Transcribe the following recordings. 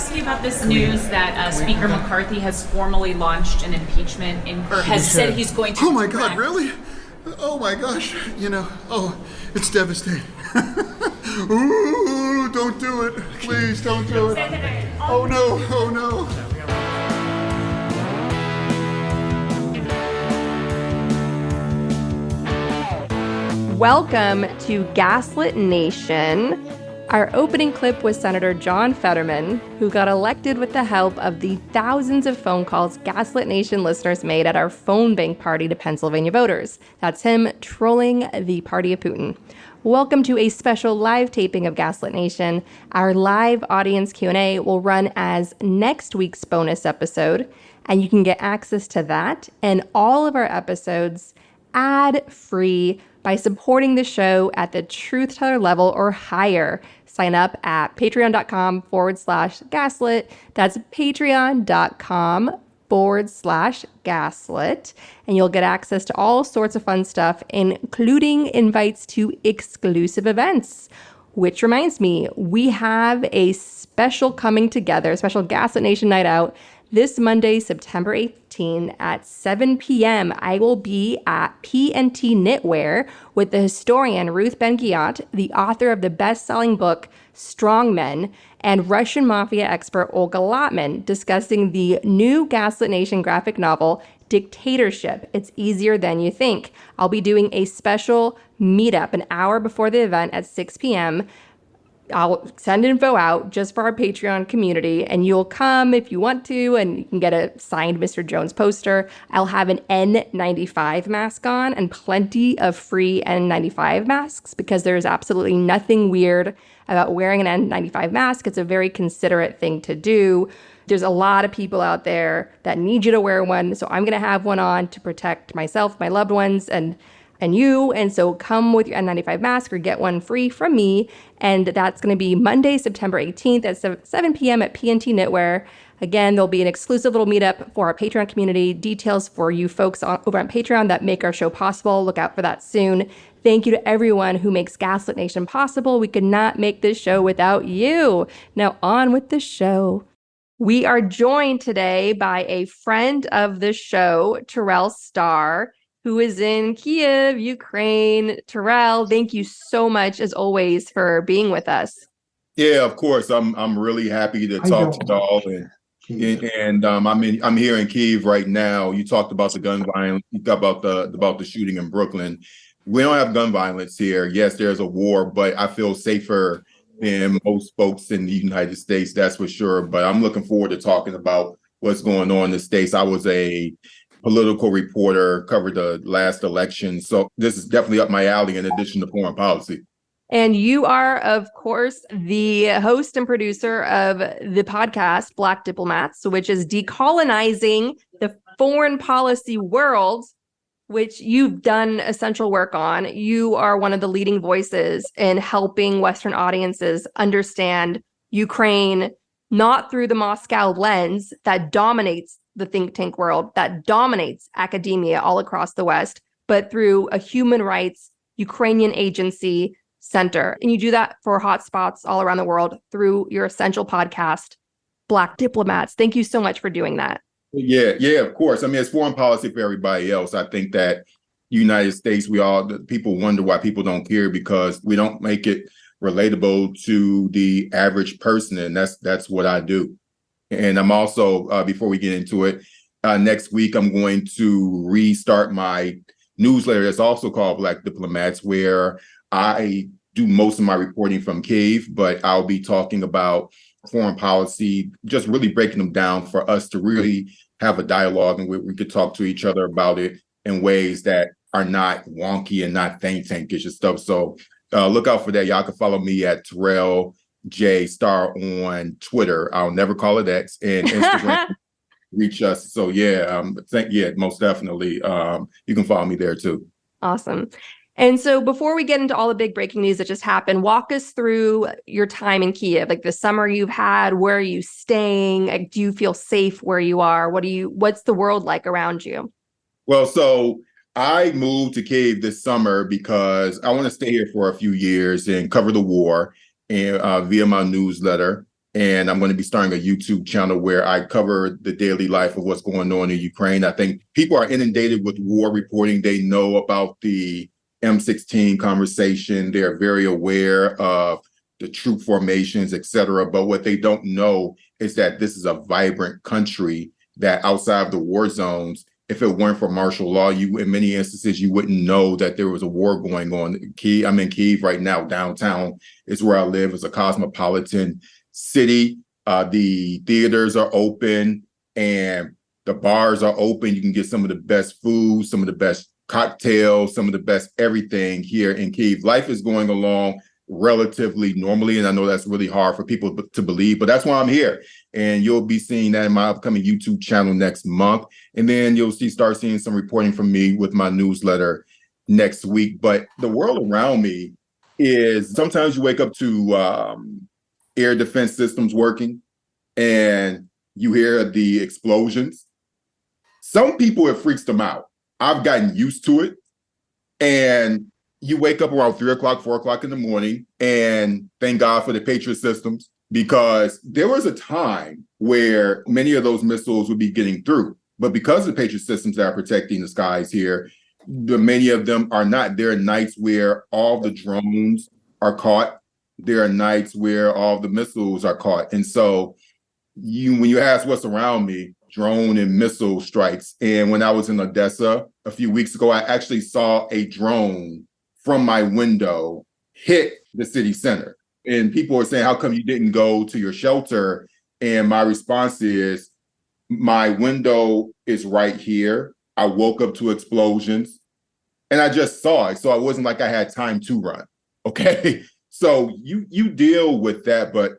ask you about this news that Speaker McCarthy has formally launched an impeachment or has said he's going to. Oh my God, really? Oh my gosh, it's devastating. Ooh, don't do it. Please don't do it. Oh no. Welcome to Gaslit Nation. Our opening clip was Senator John Fetterman, who got elected with the help of the thousands of phone calls Gaslit Nation listeners made at our phone bank party to Pennsylvania voters. That's him trolling the party of Putin. Welcome to a special live taping of Gaslit Nation. Our live audience Q&A will run as next week's bonus episode, and you can get access to that and all of our episodes ad-free by supporting the show at the Truth Teller level or higher. Sign up at patreon.com/gaslit. That's patreon.com/gaslit. And you'll get access to all sorts of fun stuff, including invites to exclusive events. Which reminds me, we have a special coming together, special Gaslit Nation night out this Monday, September 18 at 7 p.m. I will be at PNT Knitwear with the historian Ruth Ben-Ghiat, the author of the best-selling book Strong Men, and Russian mafia expert Olga Lotman discussing the new Gaslit Nation graphic novel, Dictatorship. It's easier than you think. I'll be doing a special meetup an hour before the event at 6 p.m. I'll send info out just for our Patreon community, and you'll come if you want to, and you can get a signed Mr. Jones poster. I'll have an N95 mask on and plenty of free N95 masks because there's absolutely nothing weird about wearing an N95 mask. It's a very considerate thing to do. There's a lot of people out there that need you to wear one, so I'm going to have one on to protect myself, my loved ones, and you. And so come with your N95 mask or get one free from me. And that's going to be Monday, September 18th at 7 p.m. at PNT Knitwear. Again, there'll be an exclusive little meetup for our Patreon community. Details for you folks over on Patreon that make our show possible. Look out for that soon. Thank you to everyone who makes Gaslit Nation possible. We could not make this show without you. Now on with the show. We are joined today by a friend of the show, Terrell Starr, who is in Kiev, Ukraine. Terrell, thank you so much, as always, for being with us. Yeah, of course. I'm really happy to talk to y'all, and I'm here in Kiev right now. You talked about the gun violence. You talked about the shooting in Brooklyn. We don't have gun violence here. Yes, there's a war, but I feel safer than most folks in the United States. That's for sure. But I'm looking forward to talking about what's going on in the States. I was a political reporter, covered the last election. So this is definitely up my alley in addition to foreign policy. And you are, of course, the host and producer of the podcast, Black Diplomats, which is decolonizing the foreign policy world, which you've done essential work on. You are one of the leading voices in helping Western audiences understand Ukraine, not through the Moscow lens that dominates the think tank world, that dominates academia all across the West, but through a human rights Ukrainian agency center. And you do that for hotspots all around the world through your essential podcast, Black Diplomats. Thank you so much for doing that. Yeah, of course. I mean, it's foreign policy for everybody else. I think that United States, people wonder why people don't care because we don't make it relatable to the average person. And that's what I do. And I'm also, before we get into it, next week, I'm going to restart my newsletter that's also called Black Diplomats, where I do most of my reporting from Kyiv, but I'll be talking about foreign policy, just really breaking them down for us to really have a dialogue and we could talk to each other about it in ways that are not wonky and not think tankish and stuff. So look out for that. Y'all can follow me at Terrell J Starr on Twitter. I'll never call it X, and Instagram. Reach us. So most definitely. You can follow me there too. Awesome. And so before we get into all the big breaking news that just happened, walk us through your time in Kiev, like the summer you've had. Where are you staying? Like, do you feel safe where you are? What's the world like around you? Well, so I moved to Kiev this summer because I want to stay here for a few years and cover the war and via my newsletter. And I'm going to be starting a YouTube channel where I cover the daily life of what's going on in Ukraine. I think people are inundated with war reporting. They know about the M16 conversation. They're very aware of the troop formations, et cetera. But what they don't know is that this is a vibrant country that outside of the war zones, if it weren't for martial law, you in many instances, you wouldn't know that there was a war going on. I'm in Kyiv right now. Downtown is where I live. It's a cosmopolitan city. The theaters are open and the bars are open. You can get some of the best food, some of the best cocktails, some of the best everything here in Kyiv. Life is going along relatively normally, and I know that's really hard for people to believe, but that's why I'm here. And you'll be seeing that in my upcoming YouTube channel next month. And then you'll start seeing some reporting from me with my newsletter next week. But the world around me is sometimes you wake up to air defense systems working and you hear the explosions. Some people, it freaks them out. I've gotten used to it. And you wake up around 3 o'clock, 4 o'clock in the morning, and thank God for the Patriot systems, because there was a time where many of those missiles would be getting through. But because of the Patriot systems that are protecting the skies here, many of them are not. There are nights where all the drones are caught. There are nights where all the missiles are caught. And so when you ask what's around me, drone and missile strikes. And when I was in Odessa a few weeks ago, I actually saw a drone from my window hit the city center. And people are saying, how come you didn't go to your shelter? And my response is, my window is right here. I woke up to explosions and I just saw it. So it wasn't like I had time to run. Okay. So you deal with that. But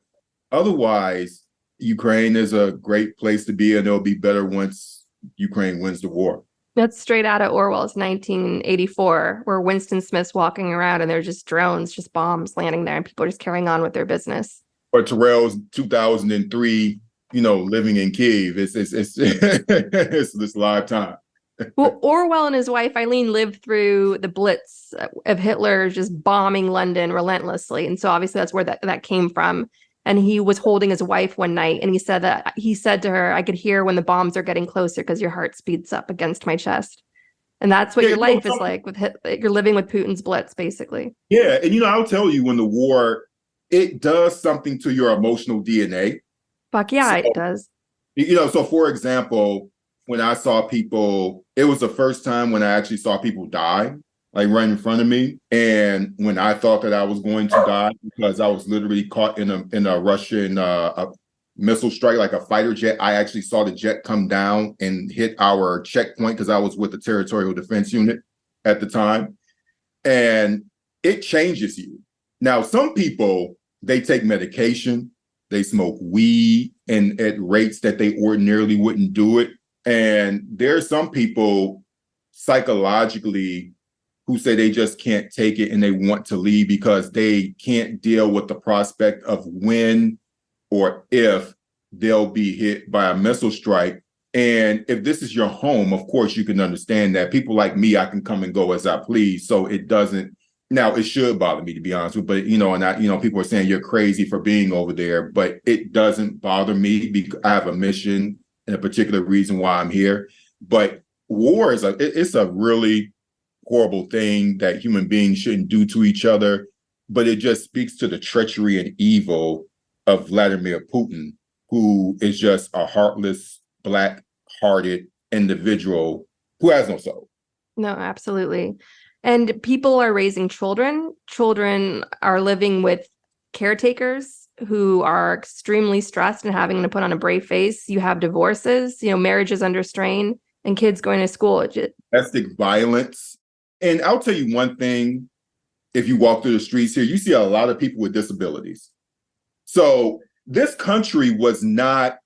otherwise, Ukraine is a great place to be, and it'll be better once Ukraine wins the war. That's straight out of Orwell's 1984, where Winston Smith's walking around and there's just drones, just bombs landing there, and people are just carrying on with their business. Or Terrell's 2003, living in Kiev. It's this live time. Well, Orwell and his wife Eileen lived through the Blitz of Hitler just bombing London relentlessly, and so obviously that's where that came from. And he was holding his wife one night, and he said to her, "I could hear when the bombs are getting closer because your heart speeds up against my chest." And that's what your life is like with you're living with Putin's Blitz, basically. Yeah, and I'll tell you, when the war, it does something to your emotional DNA. Fuck yeah, it does. So for example, when I saw people, it was the first time when I actually saw people die, like right in front of me. And when I thought that I was going to die, because I was literally caught in a Russian a missile strike, like a fighter jet. I actually saw the jet come down and hit our checkpoint because I was with the territorial defense unit at the time. And it changes you. Now, some people, they take medication, they smoke weed, and at rates that they ordinarily wouldn't do it. And there are some people psychologically who say they just can't take it and they want to leave because they can't deal with the prospect of when or if they'll be hit by a missile strike. And if this is your home, of course, you can understand that. People like me, I can come and go as I please. So it doesn't, now it should bother me, to be honest with you, but people are saying you're crazy for being over there, but it doesn't bother me because I have a mission and a particular reason why I'm here. But war is it's a really horrible thing that human beings shouldn't do to each other, but it just speaks to the treachery and evil of Vladimir Putin, who is just a heartless, black-hearted individual who has no soul. No, absolutely. And people are raising children. Children are living with caretakers who are extremely stressed and having to put on a brave face. You have divorces, marriages under strain, and kids going to school. Domestic violence. And I'll tell you one thing, if you walk through the streets here, you see a lot of people with disabilities. So this country was not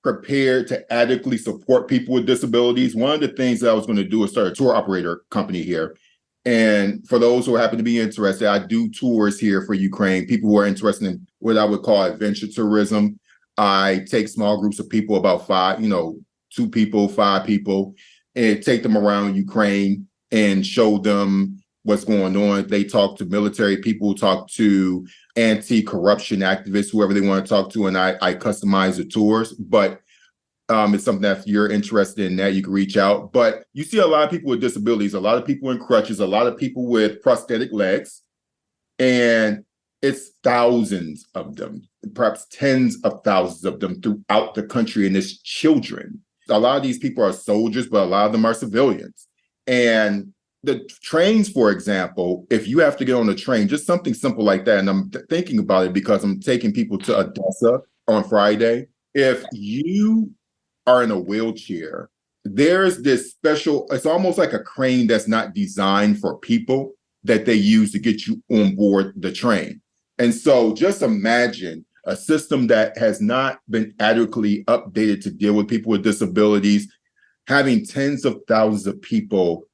prepared to adequately support people with disabilities. One of the things that I was going to do is start a tour operator company here. And for those who happen to be interested, I do tours here for Ukraine, people who are interested in what I would call adventure tourism. I take small groups of people, about 2 people, 5 people, and take them around Ukraine and show them what's going on. They talk to military people, talk to anti-corruption activists, whoever they want to talk to, and I customize the tours. But it's something that if you're interested in that, you can reach out. But you see a lot of people with disabilities, a lot of people in crutches, a lot of people with prosthetic legs, and it's thousands of them, perhaps tens of thousands of them throughout the country, and it's children. A lot of these people are soldiers, but a lot of them are civilians. And the trains, for example, if you have to get on a train, just something simple like that, and I'm thinking about it because I'm taking people to Odessa on Friday. If you are in a wheelchair, there's this special, it's almost like a crane that's not designed for people that they use to get you on board the train. And so just imagine a system that has not been adequately updated to deal with people with disabilities, having tens of thousands of people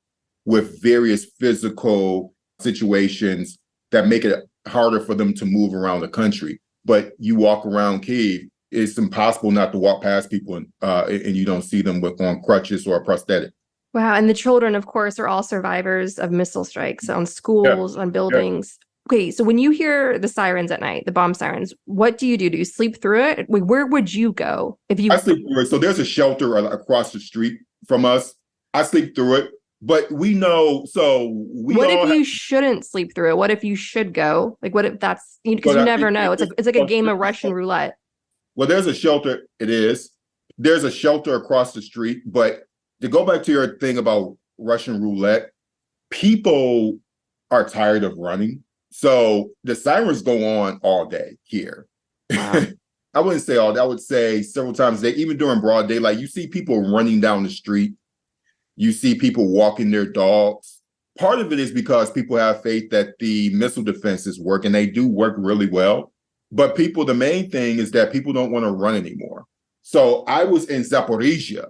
with various physical situations that make it harder for them to move around the country. But you walk around Kyiv, it's impossible not to walk past people and you don't see them on crutches or a prosthetic. Wow. And the children, of course, are all survivors of missile strikes on schools, on buildings. Yeah. Okay, so when you hear the sirens at night, the bomb sirens, what do you do? Do you sleep through it? Where would you go if you? I sleep through it. So there's a shelter across the street from us. I sleep through it, but we know. What if you shouldn't sleep through it? What if you should go? Like, what if that's because you never know? It's like a game of Russian roulette. Well, there's a shelter. It is. There's a shelter across the street. But to go back to your thing about Russian roulette, people are tired of running. So the sirens go on all day here. Wow. I wouldn't say all day. I would say several times a day, even during broad daylight. You see people running down the street. You see people walking their dogs. Part of it is because people have faith that the missile defenses work, and they do work really well. But the main thing is that people don't want to run anymore. So I was in Zaporizhia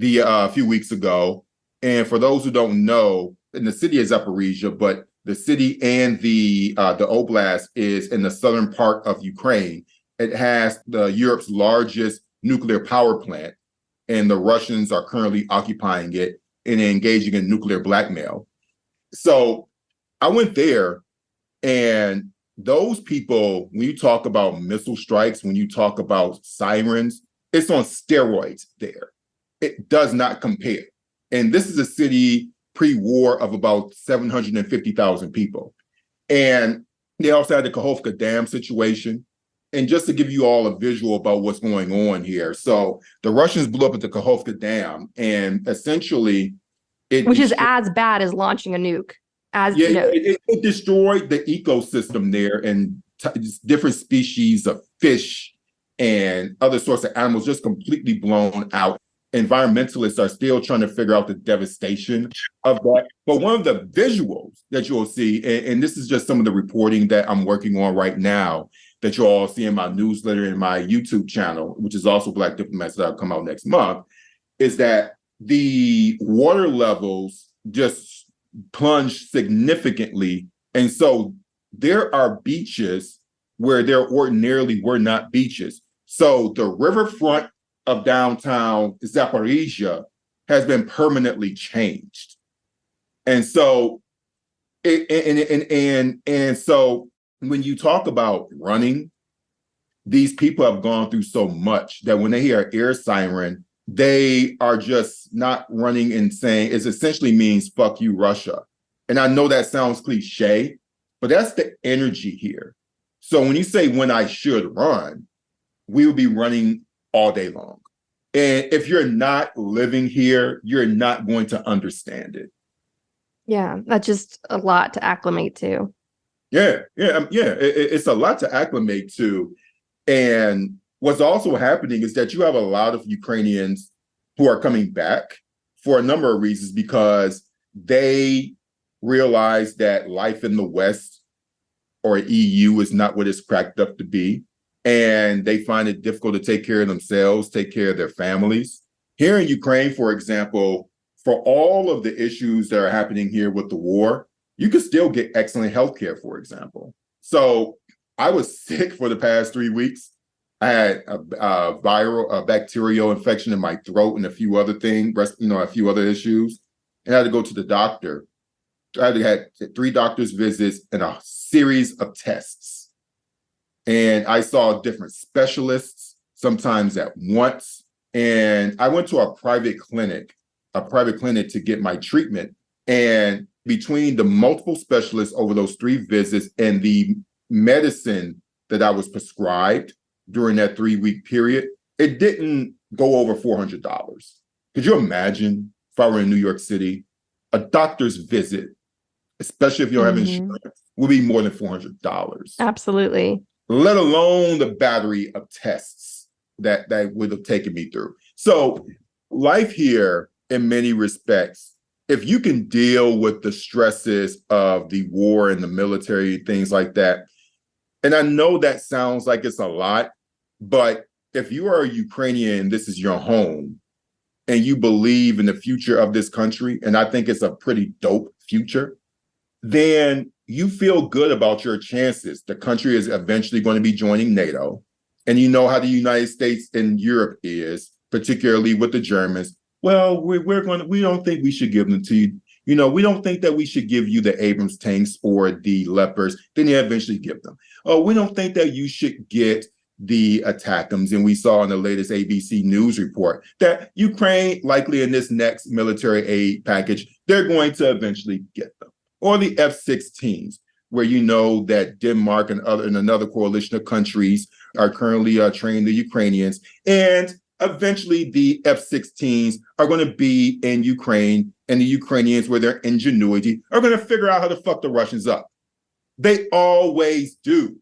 a few weeks ago. And for those who don't know, in the city of Zaporizhia, but the city and the oblast is in the southern part of Ukraine. It has Europe's largest nuclear power plant, and the Russians are currently occupying it and engaging in nuclear blackmail. So I went there, and those people, when you talk about missile strikes, when you talk about sirens, it's on steroids there. It does not compare. And this is a city pre-war of about 750,000 people. And they also had the Kakhovka Dam situation. And just to give you all a visual about what's going on here. So the Russians blew up at the Kakhovka Dam, and essentially which is as bad as launching a nuke. It destroyed the ecosystem there, and different species of fish and other sorts of animals just completely blown out. Environmentalists are still trying to figure out the devastation of that. But one of the visuals that you'll see, and this is just some of the reporting that I'm working on right now, that you'll all see in my newsletter and my YouTube channel, which is also Black Diplomats, that'll come out next month, is that the water levels just plunged significantly. And so there are beaches where there ordinarily were not beaches. So the riverfront of downtown Zaporizhia has been permanently changed. And so so when you talk about running, these people have gone through so much that when they hear an air siren, they are just not running and saying, it essentially means fuck you, Russia. And I know that sounds cliche, but that's the energy here. So when you say when I should run, we will be running all day long. And if you're not living here, you're not going to understand it. Yeah, that's just a lot to acclimate to. It's a lot to acclimate to. And what's also happening is that you have a lot of Ukrainians who are coming back for a number of reasons, because they realize that life in the West or EU is not what it's cracked up to be. And they find it difficult to take care of themselves, take care of their families. Here in Ukraine, for example, for all of the issues that are happening here with the war, you can still get excellent healthcare, for example. So I was sick for the past 3 weeks. I had a bacterial infection in my throat and a few other things, a few other issues. And I had to go to the doctor. I had 3 doctor's visits and a series of tests. and I saw different specialists, sometimes at once. And I went to a private clinic to get my treatment. And between the multiple specialists over those 3 visits and the medicine that I was prescribed during that 3-week period, it didn't go over $400. Could you imagine if I were in New York City, a doctor's visit, especially if you don't have insurance, would be more than $400. Absolutely. Let alone the battery of tests that would have taken me through. So life here, in many respects, if you can deal with the stresses of the war and the military, things like that, and I know that sounds like it's a lot, but if you are a Ukrainian, this is your home, and you believe in the future of this country, and I think it's a pretty dope future, then you feel good about your chances. The country is eventually going to be joining NATO. And you know how the United States and Europe is, particularly with the Germans. Well, we don't think we should give them to you. You know, we don't think that we should give you the Abrams tanks or the Leopards. Then you eventually give them. Oh, we don't think that you should get the ATACMS. And we saw in the latest ABC News report that Ukraine, likely in this next military aid package, they're going to eventually get them. Or the F-16s, where you know that Denmark and another coalition of countries are currently training the Ukrainians. And eventually the F-16s are going to be in Ukraine, and the Ukrainians, with their ingenuity, are going to figure out how to fuck the Russians up. They always do.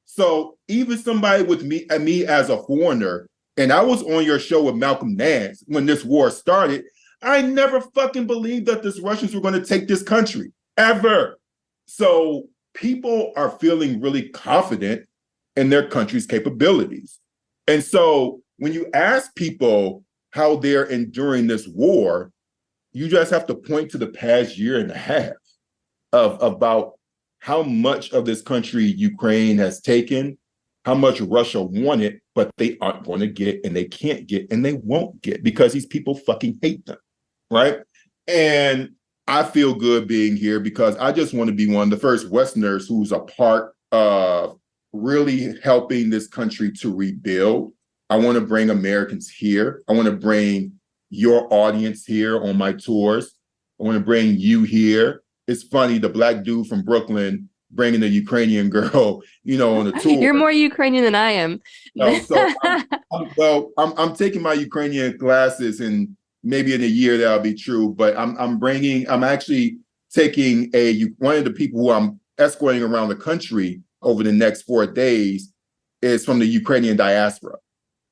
So even somebody with me as a foreigner, and I was on your show with Malcolm Nance when this war started, I never fucking believed that the Russians were going to take this country, ever. So people are feeling really confident in their country's capabilities. And so when you ask people how they're enduring this war, you just have to point to the past year and a half of about how much of this country Ukraine has taken, how much Russia wanted, but they aren't going to get, and they can't get, and they won't get, because these people fucking hate them, right? And I feel good being here because I just want to be one of the first Westerners who's a part of really helping this country to rebuild. I want to bring Americans here. I want to bring your audience here on my tours. I want to bring you here. It's funny, the black dude from Brooklyn bringing the Ukrainian girl, on a tour. You're more Ukrainian than I am. I'm taking my Ukrainian glasses, and maybe in a year that'll be true. But I'm actually taking one of the people who I'm escorting around the country over the next 4 days is from the Ukrainian diaspora.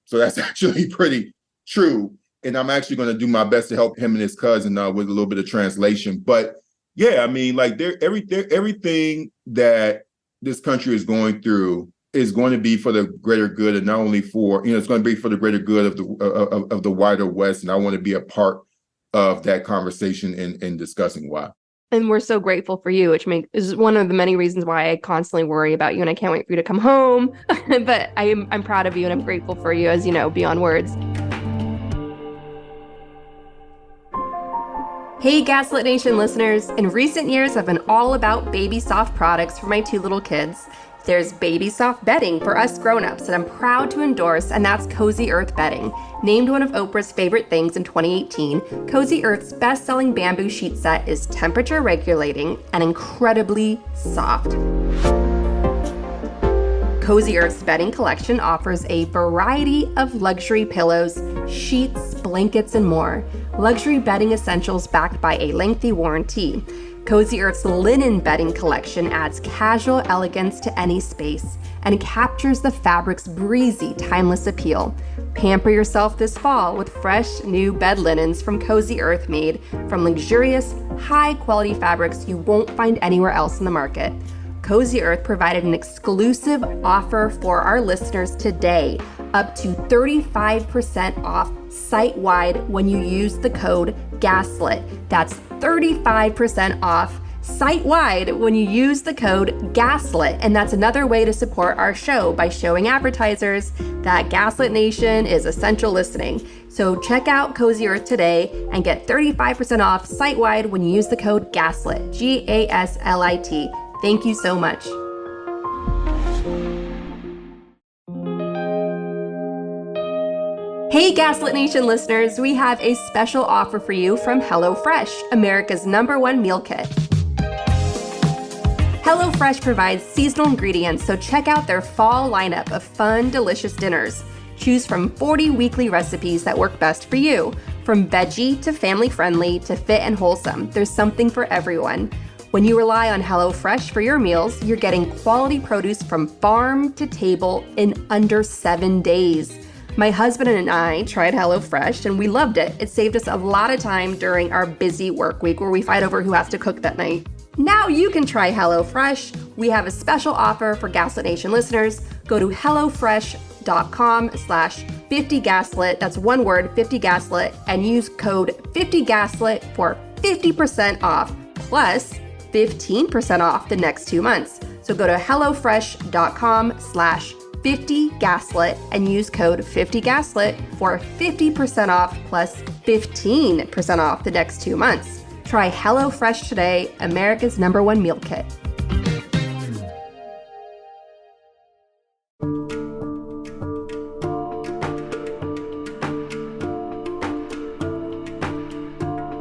So that's actually pretty true. And I'm actually going to do my best to help him and his cousin with a little bit of translation. But yeah, I mean, like everything that this country is going through is going to be for the greater good, and not only for, it's going to be for the greater good of the wider West. And I want to be a part of that conversation and discussing why. And we're so grateful for you, which is one of the many reasons why I constantly worry about you, and I can't wait for you to come home. But I'm proud of you, and I'm grateful for you, as you know, beyond words. Hey, Gaslit Nation listeners. In recent years, I've been all about baby soft products for my 2 little kids. There's baby soft bedding for us grown-ups that I'm proud to endorse, and that's Cozy Earth bedding. Named one of Oprah's favorite things in 2018, Cozy Earth's best-selling bamboo sheet set is temperature regulating and incredibly soft. Cozy Earth's bedding collection offers a variety of luxury pillows, sheets, blankets, and more. Luxury bedding essentials backed by a lengthy warranty. Cozy Earth's linen bedding collection adds casual elegance to any space and captures the fabric's breezy, timeless appeal. Pamper yourself this fall with fresh, new bed linens from Cozy Earth, made from luxurious, high-quality fabrics you won't find anywhere else in the market. Cozy Earth provided an exclusive offer for our listeners today, up to 35% off site-wide when you use the code GASLIT. That's 35% off site-wide when you use the code GASLIT. And that's another way to support our show, by showing advertisers that Gaslit Nation is essential listening. So check out Cozy Earth today and get 35% off site-wide when you use the code GASLIT, GASLIT. Thank you so much. Hey, Gaslit Nation listeners, we have a special offer for you from HelloFresh, America's #1 meal kit. HelloFresh provides seasonal ingredients, so check out their fall lineup of fun, delicious dinners. Choose from 40 weekly recipes that work best for you. From veggie to family-friendly to fit and wholesome, there's something for everyone. When you rely on HelloFresh for your meals, you're getting quality produce from farm to table in under 7 days. My husband and I tried HelloFresh and we loved it. It saved us a lot of time during our busy work week where we fight over who has to cook that night. Now you can try HelloFresh. We have a special offer for Gaslit Nation listeners. Go to hellofresh.com/50gaslit, that's one word, 50gaslit, and use code 50gaslit for 50% off, plus 15% off the next 2 months. So go to hellofresh.com/50gaslit and use code 50gaslit for 50% off plus 15% off the next 2 months. Try HelloFresh today, America's #1 meal kit.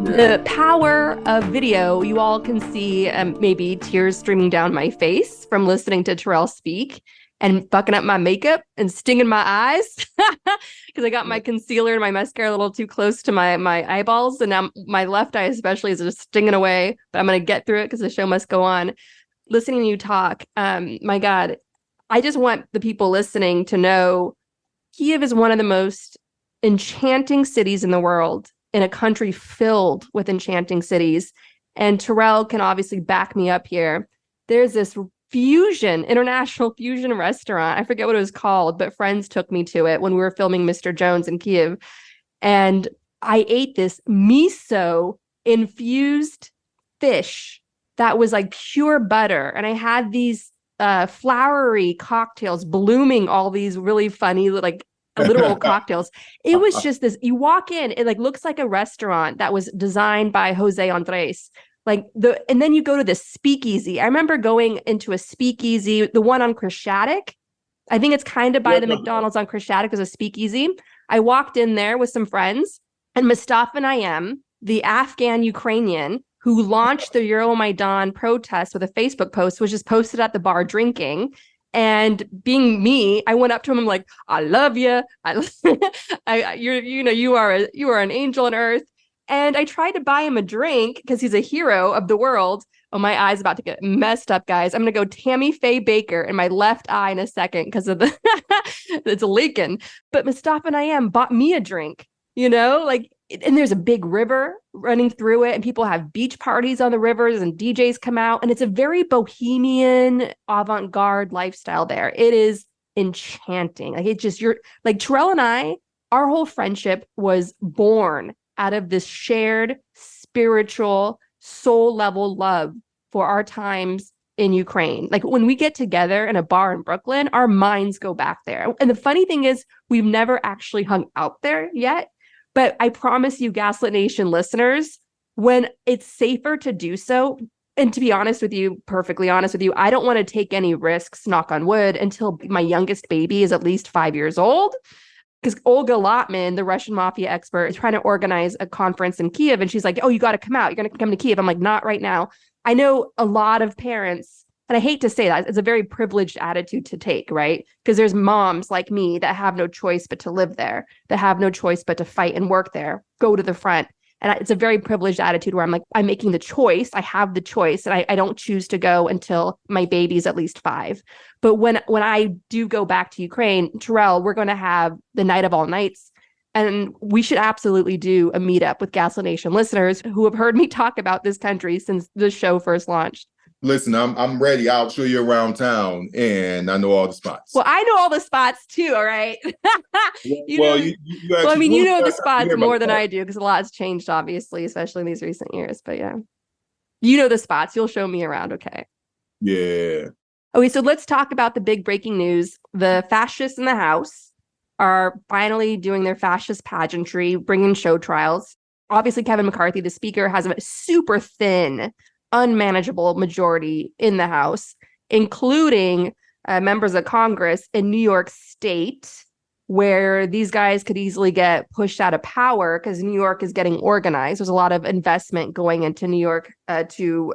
The power of video, you all can see maybe tears streaming down my face from listening to Terrell speak and fucking up my makeup and stinging my eyes because I got my concealer and my mascara a little too close to my eyeballs. And now my left eye especially is just stinging away, but I'm going to get through it because the show must go on. Listening to you talk, my God, I just want the people listening to know Kiev is one of the most enchanting cities in the world, in a country filled with enchanting cities. And Terrell can obviously back me up here. There's this international fusion restaurant. I forget what it was called, but friends took me to it when we were filming Mr. Jones in Kiev. And I ate this miso infused fish that was like pure butter. And I had these flowery cocktails blooming, all these really funny, like literal cocktails. It was just this, you walk in, it like looks like a restaurant that was designed by Jose Andres. And then you go to the speakeasy. I remember going into a speakeasy, the one on Crescatick. I think it's kind of by the McDonald's on Crescatick as a speakeasy. I walked in there with some friends, and Mustafa Nayyem, the Afghan Ukrainian who launched the Euromaidan protest with a Facebook post, was just posted at the bar drinking. And being me, I went up to him. I'm like, "I love you. You are an angel on earth." And I tried to buy him a drink because he's a hero of the world. Oh, my eye's about to get messed up, guys. I'm going to go Tammy Faye Baker in my left eye in a second because of it's leaking. But Mustafa Nayyem bought me a drink, and there's a big river running through it and people have beach parties on the rivers and DJs come out. And it's a very bohemian, avant-garde lifestyle there. It is enchanting. You're like Terrell and I, our whole friendship was born out of this shared spiritual soul level love for our times in Ukraine. Like when we get together in a bar in Brooklyn, our minds go back there. And the funny thing is we've never actually hung out there yet, but I promise you, Gaslit Nation listeners, when it's safer to do so, and to be honest with you, perfectly honest with you, I don't want to take any risks, knock on wood, until my youngest baby is at least 5 years old. Because Olga Lotman, the Russian mafia expert, is trying to organize a conference in Kiev. And she's like, "Oh, you got to come out. You're going to come to Kiev." I'm like, "Not right now." I know a lot of parents, and I hate to say that, it's a very privileged attitude to take, right? Because there's moms like me that have no choice but to live there, that have no choice but to fight and work there, go to the front. And it's a very privileged attitude where I'm like, I'm making the choice. I have the choice. And I don't choose to go until my baby's at least 5. But when I do go back to Ukraine, Terrell, we're going to have the night of all nights. And we should absolutely do a meetup with Gaslit Nation listeners who have heard me talk about this country since the show first launched. Listen, I'm ready. I'll show you around town, and I know all the spots. Well, I know all the spots too. All right. You know the spots more than I do because a lot has changed, obviously, especially in these recent years. But yeah, you know the spots. You'll show me around. Okay. Yeah. Okay, so let's talk about the big breaking news. The fascists in the House are finally doing their fascist pageantry, bringing show trials. Obviously, Kevin McCarthy, the speaker, has a super thin, unmanageable majority in the House, including members of Congress in New York State. where these guys could easily get pushed out of power because New York is getting organized. There's a lot of investment going into New York to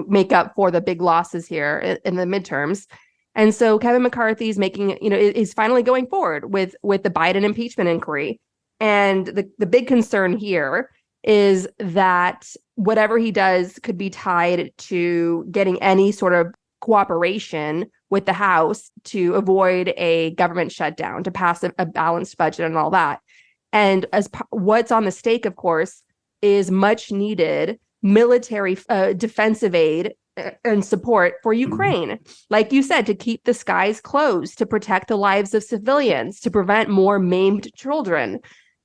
make up for the big losses here in the midterms. And so Kevin McCarthy is is finally going forward with the Biden impeachment inquiry. And the big concern here is that whatever he does could be tied to getting any sort of cooperation with the House to avoid a government shutdown, to pass a balanced budget and all that. And what's on the stake, of course, is much needed military defensive aid and support for Ukraine. Like you said, to keep the skies closed, to protect the lives of civilians, to prevent more maimed children.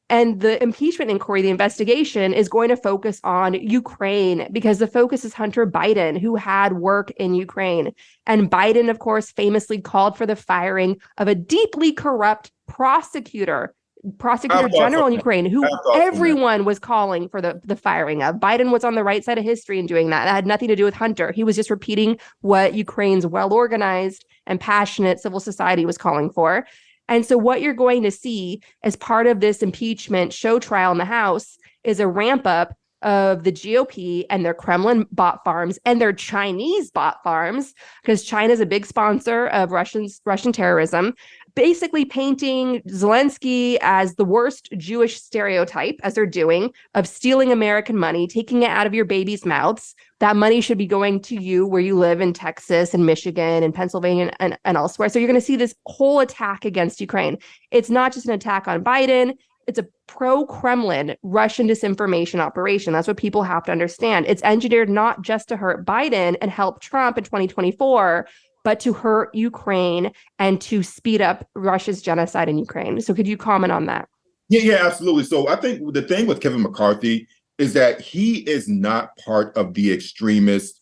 And the impeachment inquiry, the investigation, is going to focus on Ukraine because the focus is Hunter Biden, who had work in Ukraine. And Biden, of course, famously called for the firing of a deeply corrupt prosecutor general in Ukraine, who everyone was calling for the firing of. Biden was on the right side of history in doing that. It had nothing to do with Hunter. He was just repeating what Ukraine's well-organized and passionate civil society was calling for. And so what you're going to see as part of this impeachment show trial in the House is a ramp up of the GOP and their Kremlin bot farms and their Chinese bot farms, because China is a big sponsor of Russian terrorism, basically painting Zelensky as the worst Jewish stereotype, as they're doing, of stealing American money, taking it out of your babies' mouths. That money should be going to you where you live in Texas and Michigan and Pennsylvania and elsewhere. So you're going to see this whole attack against Ukraine. It's not just an attack on Biden. It's a pro-Kremlin Russian disinformation operation. That's what people have to understand. It's engineered not just to hurt Biden and help Trump in 2024, but to hurt Ukraine and to speed up Russia's genocide in Ukraine. So could you comment on that? Yeah, absolutely. So I think the thing with Kevin McCarthy is that he is not part of the extremist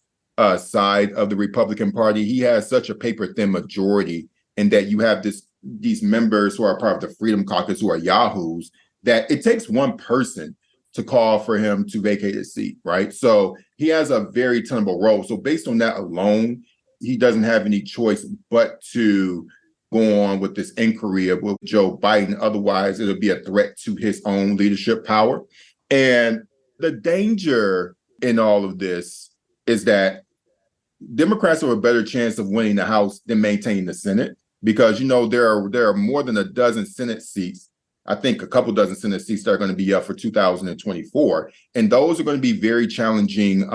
side of the Republican Party. He has such a paper-thin majority, and that you have these members who are part of the Freedom Caucus who are yahoos, that it takes one person to call for him to vacate his seat, right? So he has a very tenable role. So based on that alone, he doesn't have any choice but to go on with this inquiry with Joe Biden. Otherwise, it'll be a threat to his own leadership power. And the danger in all of this is that Democrats have a better chance of winning the House than maintaining the Senate, because, there are more than a dozen Senate seats. I think a couple dozen Senate seats that are going to be up for 2024. And those are going to be very challenging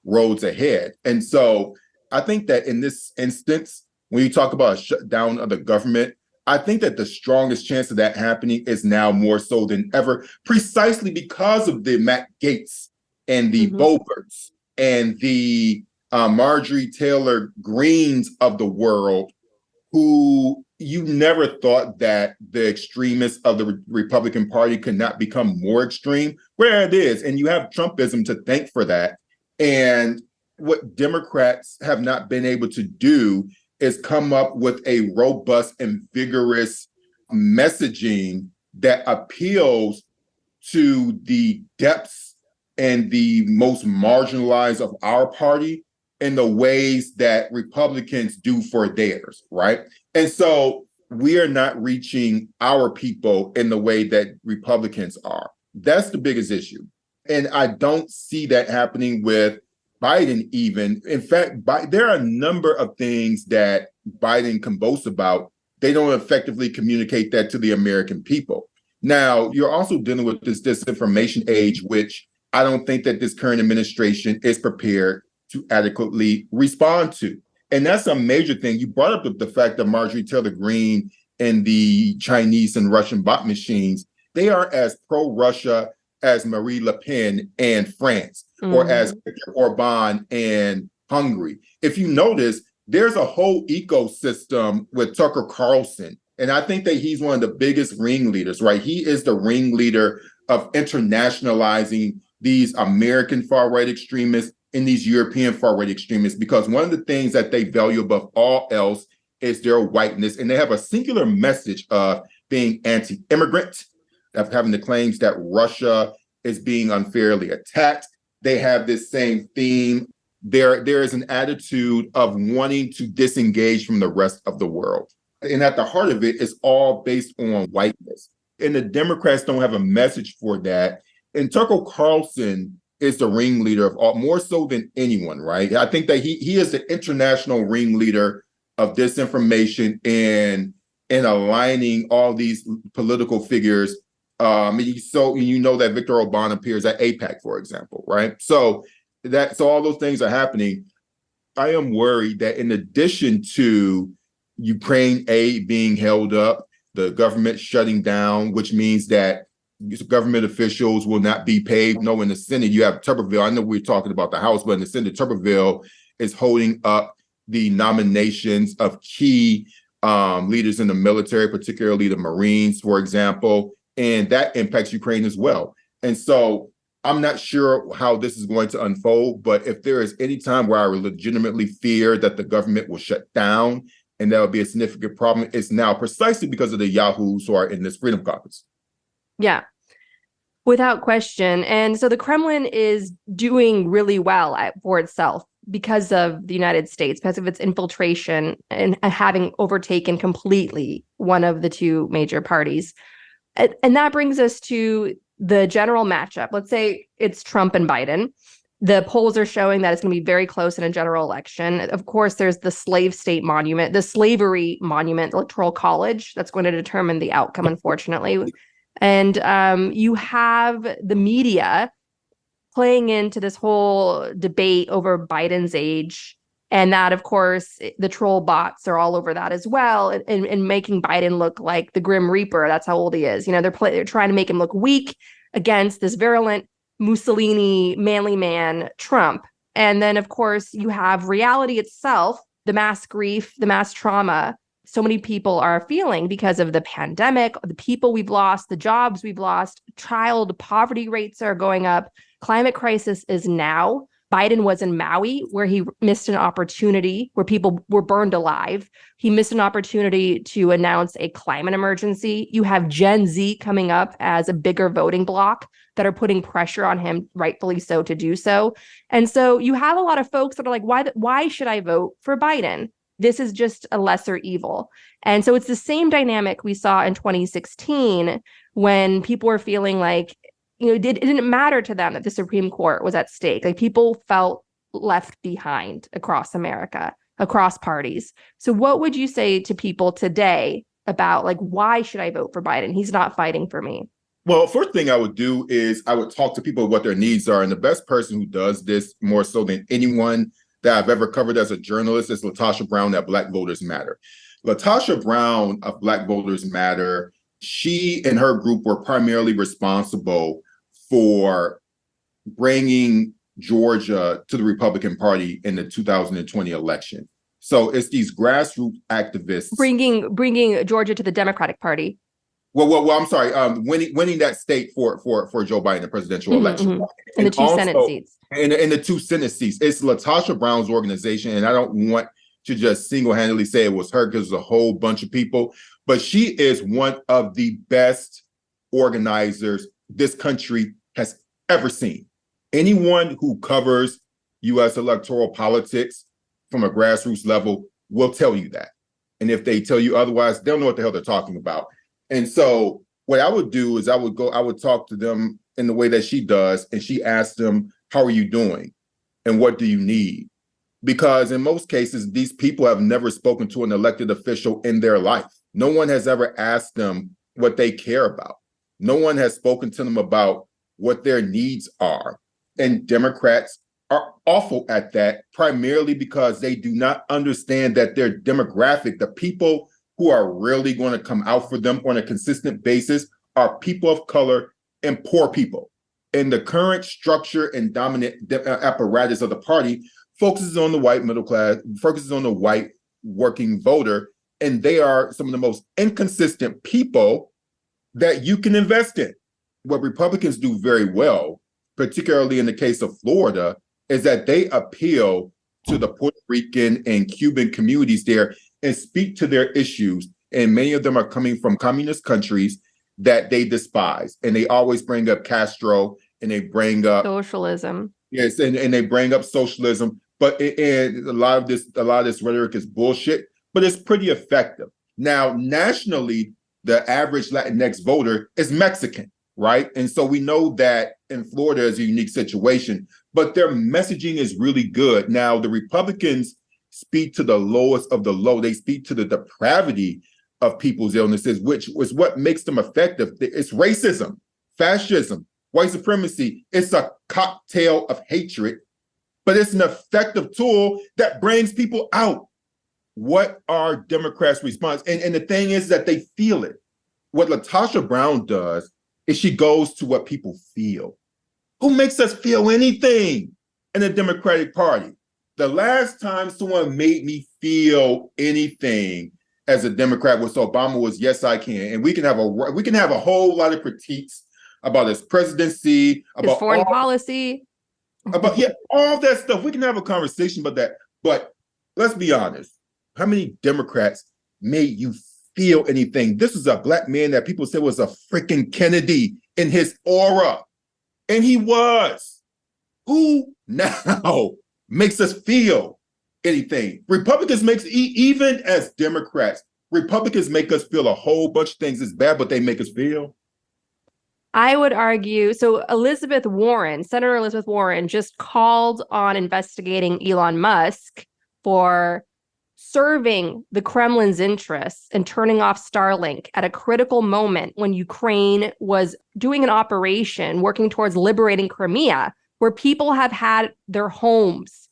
roads ahead. And so I think that in this instance, when you talk about a shutdown of the government, I think that the strongest chance of that happening is now more so than ever, precisely because of the Matt Gaetz and the Boeberts and the Marjorie Taylor Greens of the world, who you never thought that the extremists of the Republican Party could not become more extreme, where it is. And you have Trumpism to thank for that. And what Democrats have not been able to do is come up with a robust and vigorous messaging that appeals to the depths and the most marginalized of our party in the ways that Republicans do for theirs, right? And so we are not reaching our people in the way that Republicans are. That's the biggest issue. And I don't see that happening with Biden even. In fact, there are a number of things that Biden can boast about. They don't effectively communicate that to the American people. Now, you're also dealing with this disinformation age, which I don't think that this current administration is prepared to adequately respond to. And that's a major thing. You brought up the fact that Marjorie Taylor Greene and the Chinese and Russian bot machines, they are as pro-Russia as Marie Le Pen and France, or as Viktor Orban and Hungary. If you notice, there's a whole ecosystem with Tucker Carlson. And I think that he's one of the biggest ringleaders, right? He is the ringleader of internationalizing these American far-right extremists and these European far-right extremists, because one of the things that they value above all else is their whiteness. And they have a singular message of being anti-immigrant, of having the claims that Russia is being unfairly attacked. They have this same theme. There is an attitude of wanting to disengage from the rest of the world. And at the heart of it, it's all based on whiteness. And the Democrats don't have a message for that. And Tucker Carlson is the ringleader of all, more so than anyone, right? I think that he is the international ringleader of disinformation and aligning all these political figures. So you know that Victor Orban appears at APAC, for example, right? So all those things are happening. I am worried that in addition to Ukraine aid being held up, the government shutting down, which means that government officials will not be paid. No, in the Senate, you have Tuberville. I know we're talking about the House, but in the Senate, Tuberville is holding up the nominations of key leaders in the military, particularly the Marines, for example, and that impacts Ukraine as well. And so I'm not sure how this is going to unfold, but if there is any time where I legitimately fear that the government will shut down and that will be a significant problem, it's now precisely because of the yahoos who are in this Freedom Caucus. Yeah, without question. And so the Kremlin is doing really well for itself because of the United States, because of its infiltration and having overtaken completely one of the two major parties. And that brings us to the general matchup. Let's say it's Trump and Biden. The polls are showing that it's going to be very close in a general election. Of course, there's the slave state monument, the slavery monument, electoral college, that's going to determine the outcome, unfortunately. And you have the media playing into this whole debate over Biden's age. And that, of course, the troll bots are all over that as well, and making Biden look like the Grim Reaper. That's how old he is. You know, they're trying to make him look weak against this virulent Mussolini manly man, Trump. And then, of course, you have reality itself, the mass grief, the mass trauma so many people are feeling because of the pandemic, the people we've lost, the jobs we've lost, child poverty rates are going up. Climate crisis is now. Biden was in Maui, where he missed an opportunity, where people were burned alive. He missed an opportunity to announce a climate emergency. You have Gen Z coming up as a bigger voting bloc that are putting pressure on him, rightfully so, to do so. And so you have a lot of folks that are like, why should I vote for Biden? This is just a lesser evil. And so it's the same dynamic we saw in 2016 when people were feeling like, you know, it didn't matter to them that the Supreme Court was at stake. Like, people felt left behind across America, across parties. So what would you say to people today about, like, why should I vote for Biden? He's not fighting for me. Well, first thing I would do is I would talk to people what their needs are. And the best person who does this more so than anyone that I've ever covered as a journalist is Latasha Brown at Black Voters Matter. Latasha Brown of Black Voters Matter, she and her group were primarily responsible for bringing Georgia to the Republican Party in the 2020 election. So it's these grassroots activists bringing Georgia to the Democratic Party. Well, I'm sorry, winning that state for Joe Biden, the presidential election, and the two Senate seats. And the two Senate seats. It's Latasha Brown's organization, and I don't want to just single-handedly say it was her, because there's a whole bunch of people, but she is one of the best organizers this country has ever seen. Anyone who covers U.S. electoral politics from a grassroots level will tell you that. And if they tell you otherwise, they don't know what the hell they're talking about. And so what I would do is I would talk to them in the way that she does, and she asks them, how are you doing? And what do you need? Because in most cases, these people have never spoken to an elected official in their life. No one has ever asked them what they care about. No one has spoken to them about what their needs are. And Democrats are awful at that, primarily because they do not understand that their demographic, the people who are really going to come out for them on a consistent basis, are people of color and poor people. And the current structure and dominant apparatus of the party focuses on the white middle class, focuses on the white working voter, and they are some of the most inconsistent people that you can invest in. What Republicans do very well, particularly in the case of Florida, is that they appeal to the Puerto Rican and Cuban communities there and speak to their issues. And many of them are coming from communist countries that they despise. And they always bring up Castro, and they bring up socialism. Yes, and they bring up socialism. But and a lot of this rhetoric is bullshit, but it's pretty effective. Now, nationally, the average Latinx voter is Mexican, right? And so we know that in Florida is a unique situation, but their messaging is really good. Now, the Republicans speak to the lowest of the low. They speak to the depravity of people's illnesses, which is what makes them effective. It's racism, fascism, white supremacy. It's a cocktail of hatred, but it's an effective tool that brings people out. What are Democrats' response? And the thing is that they feel it. What LaTosha Brown does is she goes to what people feel. Who makes us feel anything in the Democratic Party? The last time someone made me feel anything as a Democrat was Obama was Yes, I Can. And we can have a whole lot of critiques about his presidency, about his foreign policy, about all that stuff. We can have a conversation about that. But let's be honest. How many Democrats made you feel anything? This is a Black man that people said was a freaking Kennedy in his aura. And he was. Who now makes us feel anything? Republicans even as Democrats, Republicans make us feel a whole bunch of things. It's bad, but they make us feel. I would argue, so Senator Elizabeth Warren just called on investigating Elon Musk for serving the Kremlin's interests and turning off Starlink at a critical moment when Ukraine was doing an operation working towards liberating Crimea, where people have had their homes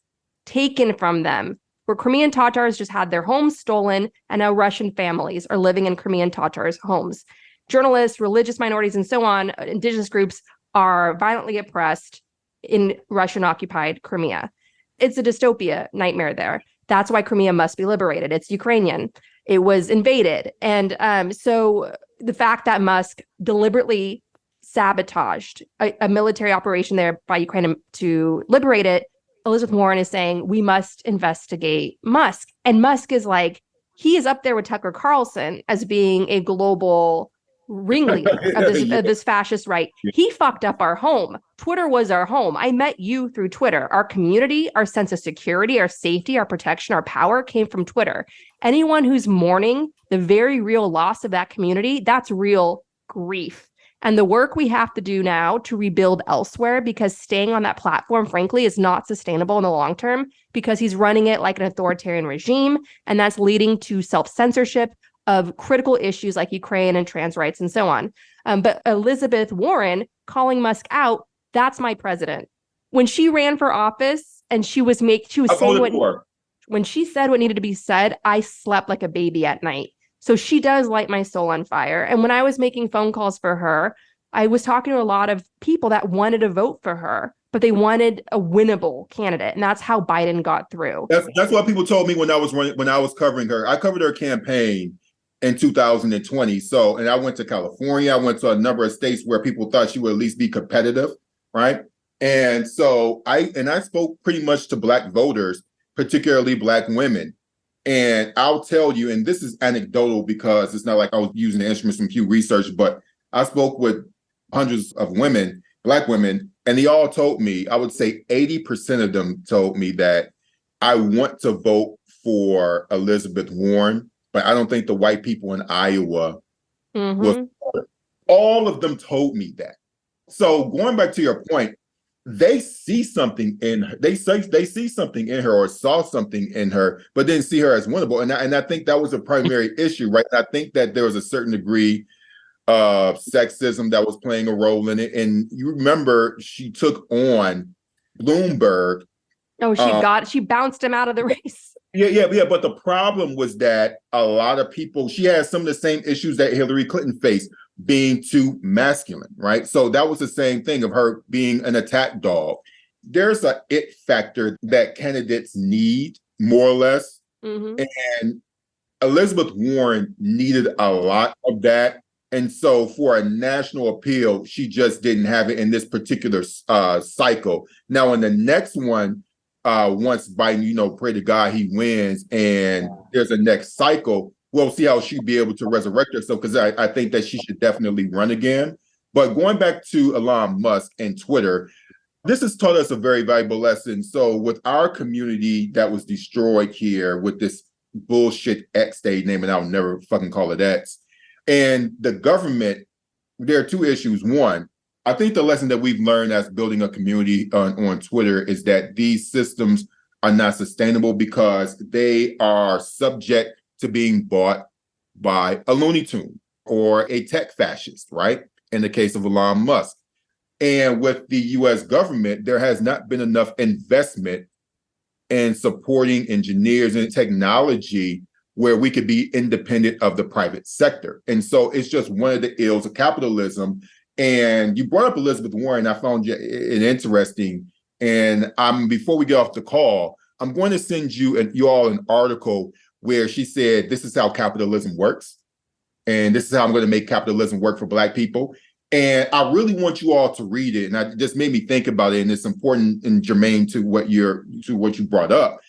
taken from them, where Crimean Tatars just had their homes stolen, and now Russian families are living in Crimean Tatars' homes. Journalists, religious minorities, and so on, indigenous groups are violently oppressed in Russian-occupied Crimea. It's a dystopia nightmare there. That's why Crimea must be liberated. It's Ukrainian. It was invaded. And so the fact that Musk deliberately sabotaged a military operation there by Ukraine to liberate it, Elizabeth Warren is saying we must investigate Musk. And Musk is like, he is up there with Tucker Carlson as being a global ringleader of this fascist right. He fucked up our home. Twitter was our home. I met you through Twitter. Our community, our sense of security, our safety, our protection, our power came from Twitter. Anyone who's mourning the very real loss of that community, that's real grief. And the work we have to do now to rebuild elsewhere, because staying on that platform, frankly, is not sustainable in the long term, because he's running it like an authoritarian regime. And that's leading to self-censorship of critical issues like Ukraine and trans rights and so on. But Elizabeth Warren saying Musk out, that's my president. When she ran for office and she was saying when she said what needed to be said, I slept like a baby at night. So she does light my soul on fire. And when I was making phone calls for her, I was talking to a lot of people that wanted to vote for her, but they wanted a winnable candidate. And that's how Biden got through. That's what people told me when I was covering her. I covered her campaign in 2020. So, and I went to California. I went to a number of states where people thought she would at least be competitive, right? And so I spoke pretty much to Black voters, particularly Black women. And I'll tell you, and this is anecdotal because it's not like I was using the instruments from Pew Research, but I spoke with hundreds of women, Black women, and they all told me, I would say 80% of them told me that I want to vote for Elizabeth Warren, but I don't think the white people in Iowa will. All of them told me that. So going back to your point, they see something in her. They see something in her or saw something in her, but didn't see her as winnable. And I think that was a primary issue, right? And I think that there was a certain degree of sexism that was playing a role in it. And you remember she took on Bloomberg. Oh, she bounced him out of the race. Yeah. But the problem was that a lot of people, she had some of the same issues that Hillary Clinton faced, being too masculine, right? So that was the same thing of her being an attack dog. There's a it factor that candidates need, more or less. And Elizabeth Warren needed a lot of that. And so for a national appeal, she just didn't have it in this particular cycle. Now in the next one, once Biden, pray to God he wins and there's a next cycle, we'll see how she'd be able to resurrect herself, because I think that she should definitely run again. But going back to Elon Musk and Twitter, this has taught us a very valuable lesson. So with our community that was destroyed here with this bullshit X they name it. I'll never fucking call it X. And the government, there are two issues. One, I think the lesson that we've learned as building a community on Twitter is that these systems are not sustainable because they are subject to being bought by a Looney Tune or a tech fascist, right? In the case of Elon Musk. And with the US government, there has not been enough investment in supporting engineers and technology where we could be independent of the private sector. And so it's just one of the ills of capitalism. And you brought up Elizabeth Warren. I found it interesting. And before we get off the call, I'm going to send you all an article where she said, this is how capitalism works. And this is how I'm going to make capitalism work for Black people. And I really want you all to read it. And it just made me think about it. And it's important and germane to what you brought up,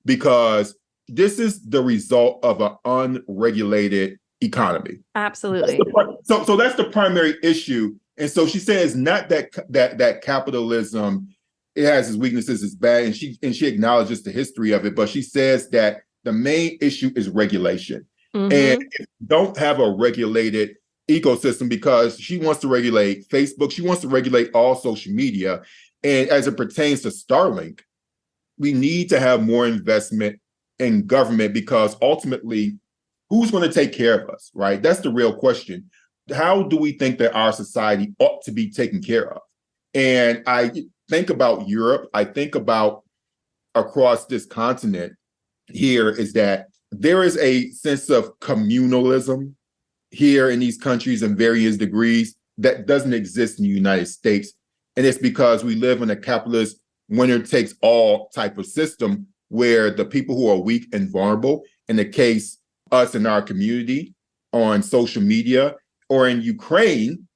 because this is the result of an unregulated economy. Absolutely. So that's the primary issue. And so she says not that capitalism, it has its weaknesses, it's bad, and she acknowledges the history of it, but she says that the main issue is regulation. Mm-hmm. And if you don't have a regulated ecosystem, because she wants to regulate Facebook, she wants to regulate all social media. And as it pertains to Starlink, we need to have more investment in government, because ultimately, who's going to take care of us, right? That's the real question. How do we think that our society ought to be taken care of? And I think about Europe, I think about across this continent here, is that there is a sense of communalism here in these countries in various degrees that doesn't exist in the United States. And it's because we live in a capitalist winner-takes-all type of system where the people who are weak and vulnerable, in the case us in our community, on social media, or in Ukraine,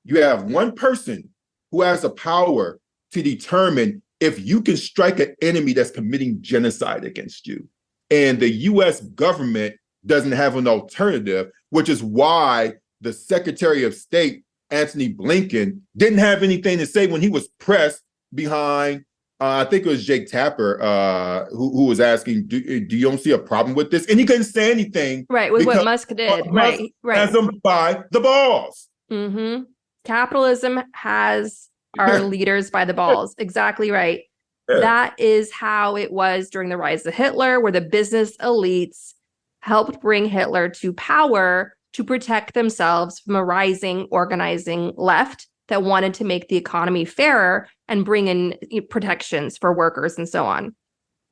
you have one person who has the power to determine if you can strike an enemy that's committing genocide against you. And the US government doesn't have an alternative, which is why the Secretary of State, Antony Blinken, didn't have anything to say when he was pressed behind, I think it was Jake Tapper, who was asking, do you don't see a problem with this? And he couldn't say anything. Right, with what Musk did. Musk has them by the balls. Mm-hmm. Capitalism has our leaders by the balls. Exactly right. Yeah. That is how it was during the rise of Hitler, where the business elites helped bring Hitler to power to protect themselves from a rising, organizing left that wanted to make the economy fairer and bring in protections for workers and so on.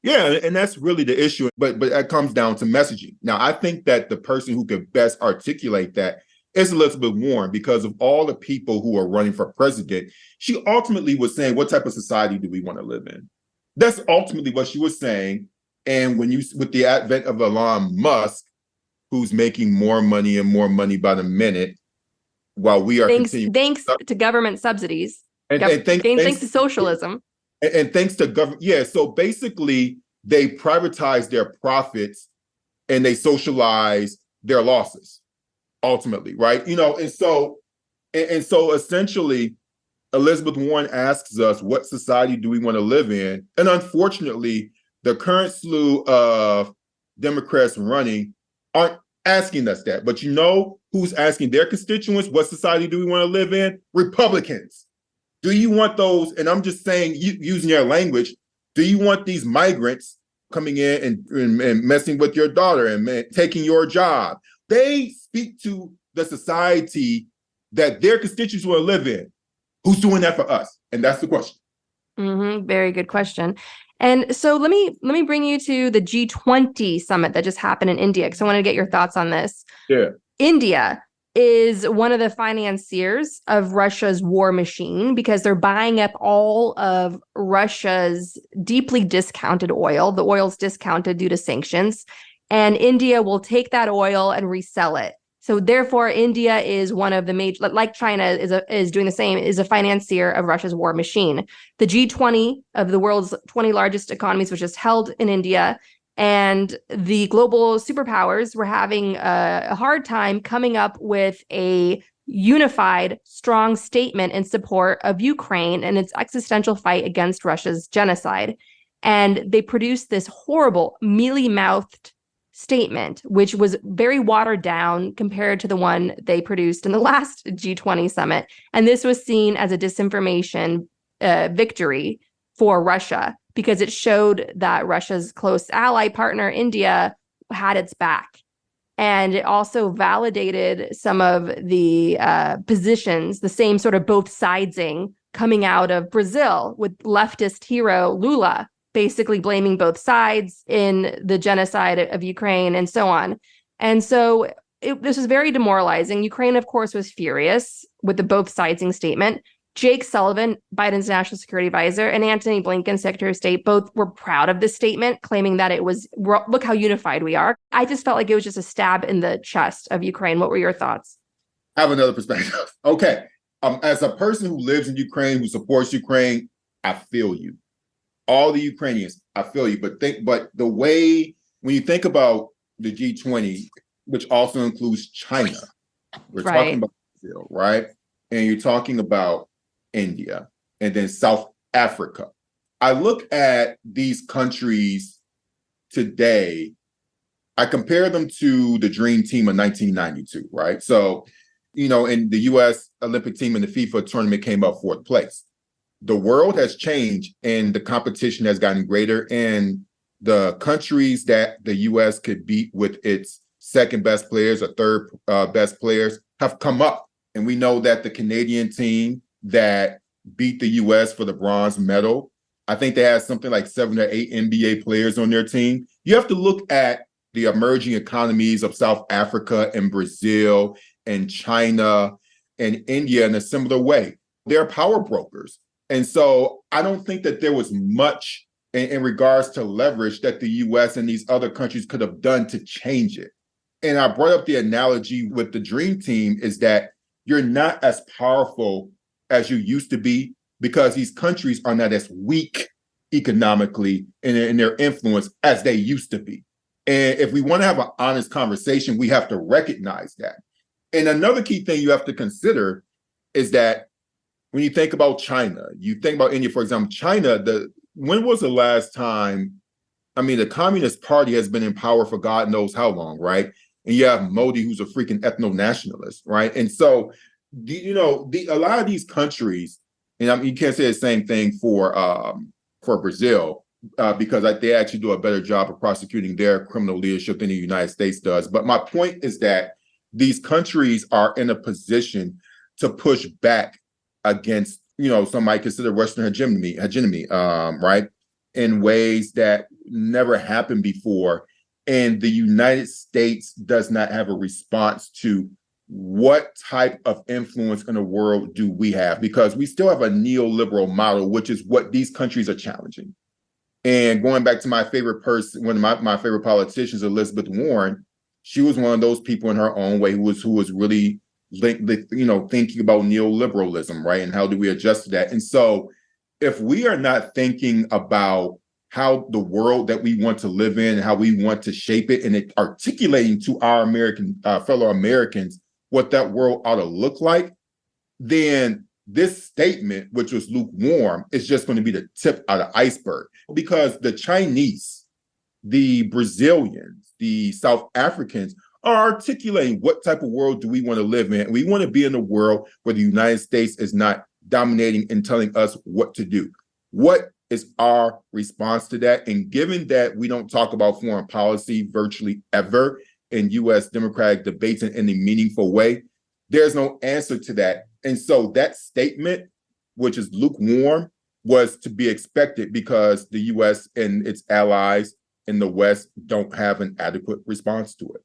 Yeah, and that's really the issue. But that comes down to messaging. Now, I think that the person who could best articulate that is Elizabeth Warren, because of all the people who are running for president. She ultimately was saying, what type of society do we want to live in? That's ultimately what she was saying. And with the advent of Elon Musk, who's making more money and more money by the minute, while we are thanks to government subsidies, and thanks to socialism, and thanks to government. Yeah, so basically they privatize their profits and they socialize their losses, ultimately, right? And so essentially, Elizabeth Warren asks us, what society do we want to live in? And unfortunately, the current slew of Democrats running aren't asking us that. But who's asking their constituents, what society do we want to live in? Republicans. Do you want those? And I'm just saying, using your language, do you want these migrants coming in and messing with your daughter and taking your job? They speak to the society that their constituents want to live in. Who's doing that for us? And that's the question. Mm-hmm. Very good question. And so let me bring you to the G20 summit that just happened in India, because I want to get your thoughts on this. Yeah. India is one of the financiers of Russia's war machine because they're buying up all of Russia's deeply discounted oil. The oil's discounted due to sanctions, and India will take that oil and resell it. So therefore, India is one of the major, like China is doing the same, is a financier of Russia's war machine. The G20 of the world's 20 largest economies was just held in India, and the global superpowers were having a hard time coming up with a unified, strong statement in support of Ukraine and its existential fight against Russia's genocide. And they produced this horrible, mealy-mouthed statement, which was very watered down compared to the one they produced in the last G20 summit. And this was seen as a disinformation victory for Russia because it showed that Russia's close ally partner, India, had its back. And it also validated some of the positions, the same sort of both sidesing coming out of Brazil with leftist hero Lula, basically blaming both sides in the genocide of Ukraine and so on. And so this was very demoralizing. Ukraine, of course, was furious with the both sidesing statement. Jake Sullivan, Biden's national security advisor, and Antony Blinken, Secretary of State, both were proud of this statement, claiming that it was, look how unified we are. I just felt like it was just a stab in the chest of Ukraine. What were your thoughts? I have another perspective. Okay. As a person who lives in Ukraine, who supports Ukraine, I feel you. All the Ukrainians, I feel you. But the way, when you think about the G20, which also includes China, we're talking about Brazil, right? And you're talking about India, and then South Africa. I look at these countries today, I compare them to the Dream Team of 1992, right? So, in the US Olympic team in the FIFA tournament came up fourth place. The world has changed and the competition has gotten greater, and the countries that the US could beat with its second best players or third best players have come up. And we know that the Canadian team that beat the US for the bronze medal, I think they had something like 7 or 8 NBA players on their team. You have to look at the emerging economies of South Africa and Brazil and China and India in a similar way. They're power brokers. And so I don't think that there was much in regards to leverage that the US and these other countries could have done to change it. And I brought up the analogy with the Dream Team is that you're not as powerful as you used to be because these countries are not as weak economically in their influence as they used to be. And if we want to have an honest conversation, we have to recognize that. And another key thing you have to consider is that when you think about China, you think about India, for example, China, when was the last time, the Communist Party has been in power for God knows how long, right? And you have Modi, who's a freaking ethno-nationalist, right? And so, a lot of these countries, and you can't say the same thing for Brazil, because they actually do a better job of prosecuting their criminal leadership than the United States does. But my point is that these countries are in a position to push back against, some might consider Western hegemony, right? In ways that never happened before. And the United States does not have a response to what type of influence in the world do we have? Because we still have a neoliberal model, which is what these countries are challenging. And going back to my favorite person, one of my favorite politicians, Elizabeth Warren, she was one of those people in her own way who was really thinking about neoliberalism, right? And how do we adjust to that? And so if we are not thinking about how the world that we want to live in, how we want to shape it, and articulating to our fellow Americans what that world ought to look like, then this statement, which was lukewarm, is just going to be the tip of the iceberg. Because the Chinese, the Brazilians, the South Africans are articulating what type of world do we want to live in. We want to be in a world where the United States is not dominating and telling us what to do. What is our response to that? And given that we don't talk about foreign policy virtually ever in U.S. Democratic debates in any meaningful way, there's no answer to that. And so that statement, which is lukewarm, was to be expected because the U.S. and its allies in the West don't have an adequate response to it.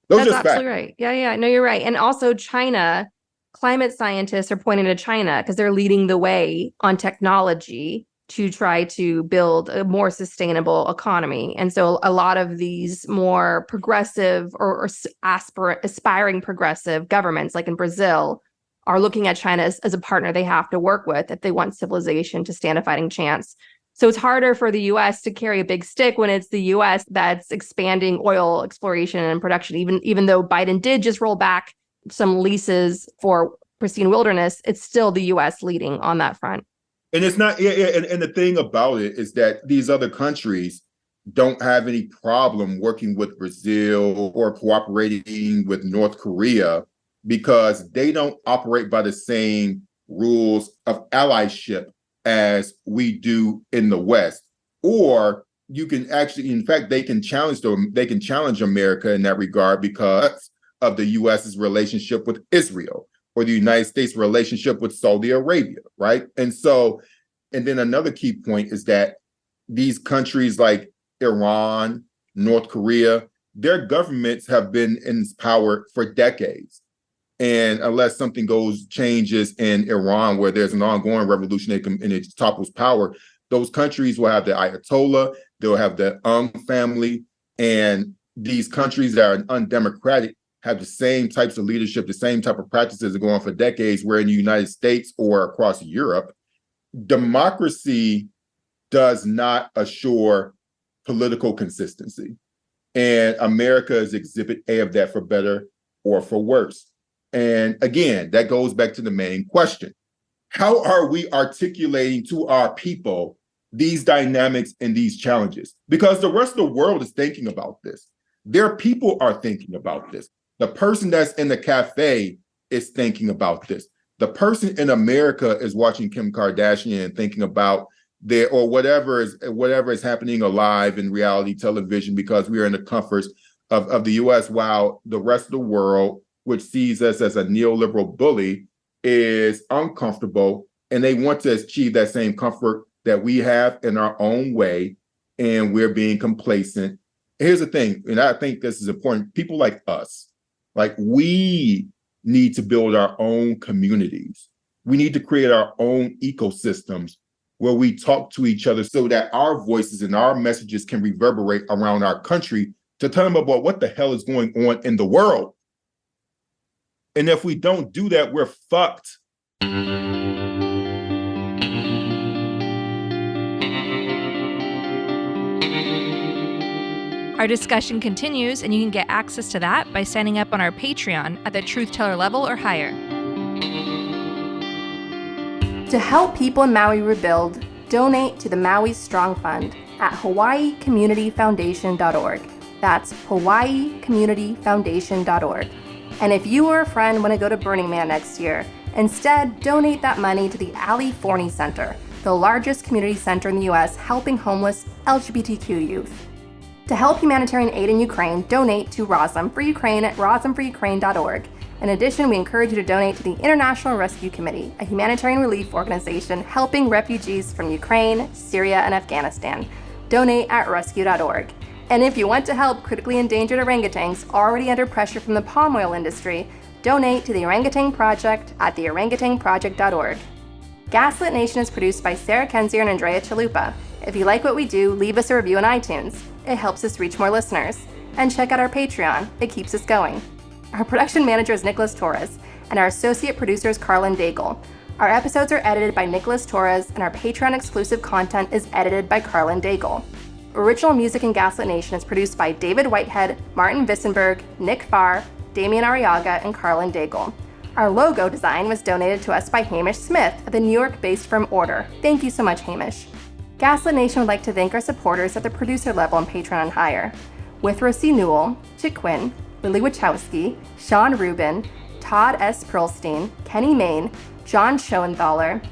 That's absolutely right. Yeah. No, you're right. And also China, climate scientists are pointing to China because they're leading the way on technology to try to build a more sustainable economy. And so a lot of these more progressive or aspiring progressive governments, like in Brazil, are looking at China as a partner they have to work with if they want civilization to stand a fighting chance. So it's harder for the U.S. to carry a big stick when it's the U.S. that's expanding oil exploration and production. Even though Biden did just roll back some leases for pristine wilderness, it's still the U.S. leading on that front. And it's not, and the thing about it is that these other countries, don't have any problem working with Brazil or cooperating with North Korea because they don't operate by the same rules of allyship as we do in the West. Or you can actually, in fact, they can challenge America in that regard because of the US's relationship with Israel or the United States relationship with Saudi Arabia, right? And then another key point is that these countries like Iran, North Korea, their governments have been in power for decades. And unless something changes in Iran, where there's an ongoing revolution and it topples power, those countries will have the Ayatollah, they'll have the family, and these countries that are undemocratic have the same types of leadership, the same type of practices that go on for decades, where in the United States or across Europe, democracy does not assure political consistency. And America is exhibit A of that, for better or for worse. And again, that goes back to the main question. How are we articulating to our people these dynamics and these challenges? Because the rest of the world is thinking about this. Their people are thinking about this. The person that's in the cafe is thinking about this. The person in America is watching Kim Kardashian and thinking about whatever is happening alive in reality television, because we are in the comforts of the US, while the rest of the world, which sees us as a neoliberal bully, is uncomfortable, and they want to achieve that same comfort that we have in our own way, and we're being complacent. Here's the thing, and I think this is important. People like us, we need to build our own communities. We need to create our own ecosystems where we talk to each other so that our voices and our messages can reverberate around our country to tell them about what the hell is going on in the world. And if we don't do that, we're fucked. Our discussion continues, and you can get access to that by signing up on our Patreon at the Truth Teller level or higher. To help people in Maui rebuild, donate to the Maui Strong Fund at hawaiicommunityfoundation.org. That's hawaiicommunityfoundation.org. And if you or a friend want to go to Burning Man next year, instead donate that money to the Ali Forney Center, the largest community center in the US helping homeless LGBTQ youth. To help humanitarian aid in Ukraine, donate to Roslyn for Ukraine at roslynforukraine.org. In addition, we encourage you to donate to the International Rescue Committee, a humanitarian relief organization helping refugees from Ukraine, Syria, and Afghanistan. Donate at rescue.org. And if you want to help critically endangered orangutans already under pressure from the palm oil industry, donate to the Orangutan Project at theorangutanproject.org. Gaslit Nation is produced by Sarah Kenzier and Andrea Chalupa. If you like what we do, leave us a review on iTunes. It helps us reach more listeners. And check out our Patreon. It keeps us going. Our production manager is Nicholas Torres, and our associate producer is Carlin Daigle. Our episodes are edited by Nicholas Torres, and our Patreon-exclusive content is edited by Carlin Daigle. Original music in Gaslit Nation is produced by David Whitehead, Martin Vissenberg, Nick Farr, Damian Arriaga, and Carlin Daigle. Our logo design was donated to us by Hamish Smith of the New York-based firm Order. Thank you so much, Hamish. Gaslit Nation would like to thank our supporters at the producer level on Patreon and higher. Withrow C. Newell, Chick Quinn, Lily Wachowski, Sean Rubin, Todd S. Perlstein, Kenny Main, John Schoenthaler,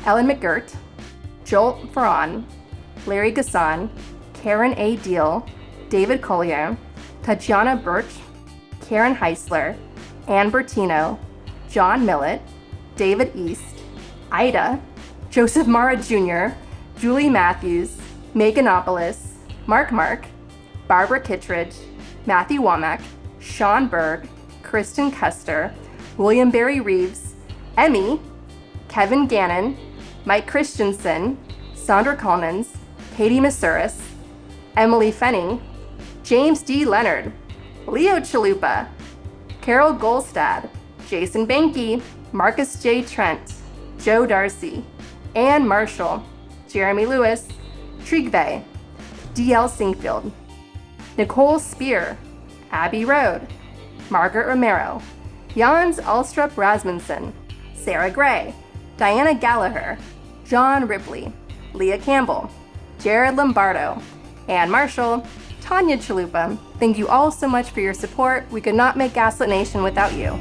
Ellen McGirt, Joel Ferran, Larry Gasson, Karen A. Deal, David Collier, Tatjana Birch, Karen Heisler, Ann Bertino, John Millett, David East, Ida, Joseph Mara Jr., Julie Matthews, Meganopolis, Mark, Barbara Kittredge, Matthew Womack, Sean Berg, Kristen Custer, William Barry Reeves, Emmy, Kevin Gannon, Mike Christensen, Sandra Collins, Katie Masuris, Emily Fenning, James D. Leonard, Leo Chalupa, Carol Golstad, Jason Banky, Marcus J. Trent, Joe Darcy, Ann Marshall, Jeremy Lewis, Trigve, D.L. Singfield, Nicole Spear, Abby Road, Margaret Romero, Jans Alstrup Rasmussen, Sarah Gray, Diana Gallagher, John Ripley, Leah Campbell, Jared Lombardo, Ann Marshall, Tanya Chalupa. Thank you all so much for your support. We could not make Gaslit Nation without you.